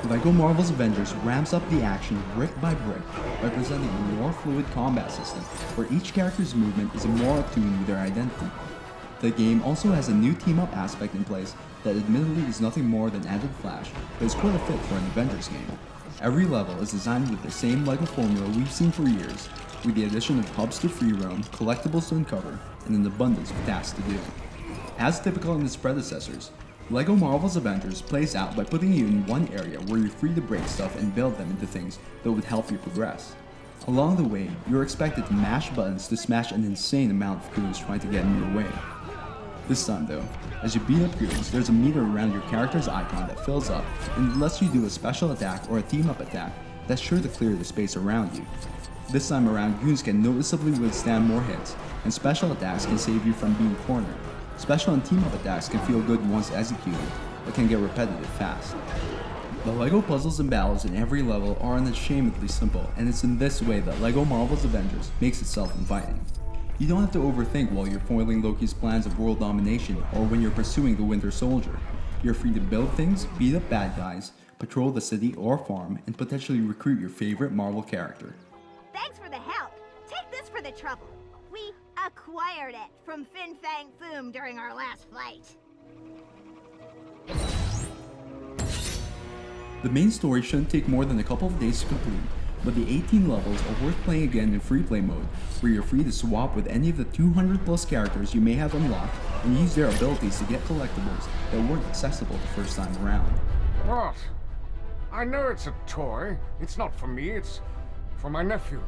LEGO Marvel's Avengers ramps up the action brick by brick by presenting a more fluid combat system where each character's movement is more attuned with their identity. The game also has a new team-up aspect in place that admittedly is nothing more than added flash, but is quite a fit for an Avengers game. Every level is designed with the same LEGO formula we've seen for years, with the addition of hubs to free roam, collectibles to uncover, and an abundance of tasks to do. As typical in its predecessors, LEGO Marvel's Avengers plays out by putting you in one area where you're free to break stuff and build them into things that would help you progress. Along the way, you're expected to mash buttons to smash an insane amount of goons trying to get in your way. This time though, as you beat up goons, there's a meter around your character's icon that fills up and lets you do a special attack or a team-up attack that's sure to clear the space around you. This time around, goons can noticeably withstand more hits, and special attacks can save you from being cornered. Special and team-up attacks can feel good once executed, but can get repetitive fast. The LEGO puzzles and battles in every level are unashamedly simple, and it's in this way that LEGO Marvel's Avengers makes itself inviting. You don't have to overthink while you're foiling Loki's plans of world domination or when you're pursuing the Winter Soldier. You're free to build things, beat up bad guys, patrol the city or farm, and potentially recruit your favorite Marvel character. Thanks for the help. Take this for the trouble. We acquired it from Fin Fang Foom during our last fight. The main story shouldn't take more than a couple of days to complete, but the 18 levels are worth playing again in free play mode, where you're free to swap with any of the 200 plus characters you may have unlocked and use their abilities to get collectibles that weren't accessible the first time around. What? I know it's a toy. It's not for me, it's for my nephew.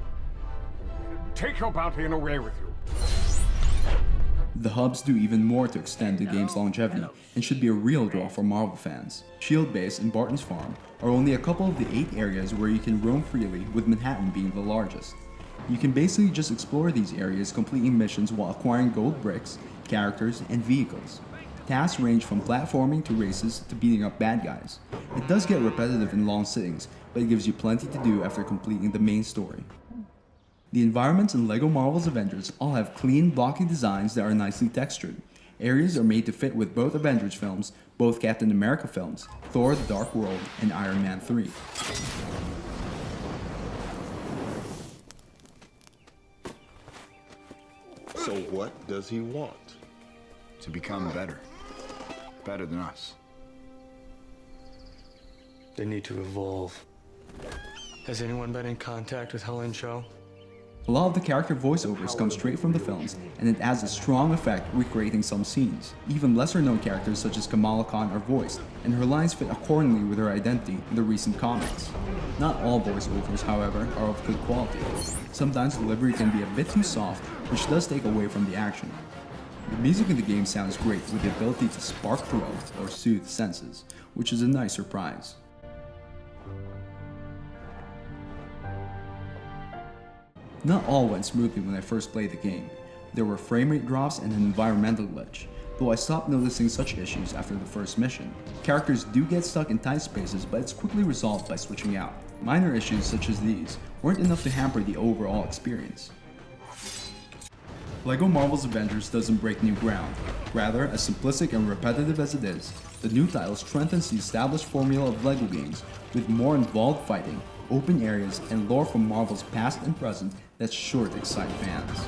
Take your bounty and away with you. The hubs do even more to extend the game's longevity and should be a real draw for Marvel fans. Shield Base and Barton's Farm are only a couple of the 8 areas where you can roam freely, with Manhattan being the largest. You can basically just explore these areas, completing missions while acquiring gold bricks, characters, and vehicles. Tasks range from platforming to races to beating up bad guys. It does get repetitive in long sittings, but it gives you plenty to do after completing the main story. The environments in LEGO Marvel's Avengers all have clean, blocky designs that are nicely textured. Areas are made to fit with both Avengers films, both Captain America films, Thor: The Dark World, and Iron Man 3. So what does he want? To become better. Better than us. They need to evolve. Has anyone been in contact with Helen Cho? A lot of the character voiceovers come straight from the films, and it adds a strong effect recreating some scenes. Even lesser known characters such as Kamala Khan are voiced, and her lines fit accordingly with her identity in the recent comics. Not all voiceovers, however, are of good quality. Sometimes delivery can be a bit too soft, which does take away from the action. The music in the game sounds great, with the ability to spark thrill or soothe senses, which is a nice surprise. Not all went smoothly when I first played the game. There were frame rate drops and an environmental glitch, though I stopped noticing such issues after the first mission. Characters do get stuck in tight spaces, but it's quickly resolved by switching out. Minor issues such as these weren't enough to hamper the overall experience. LEGO Marvel's Avengers doesn't break new ground. Rather, as simplistic and repetitive as it is, the new title strengthens the established formula of LEGO games with more involved fighting, open areas, and lore from Marvel's past and present that's sure to excite fans.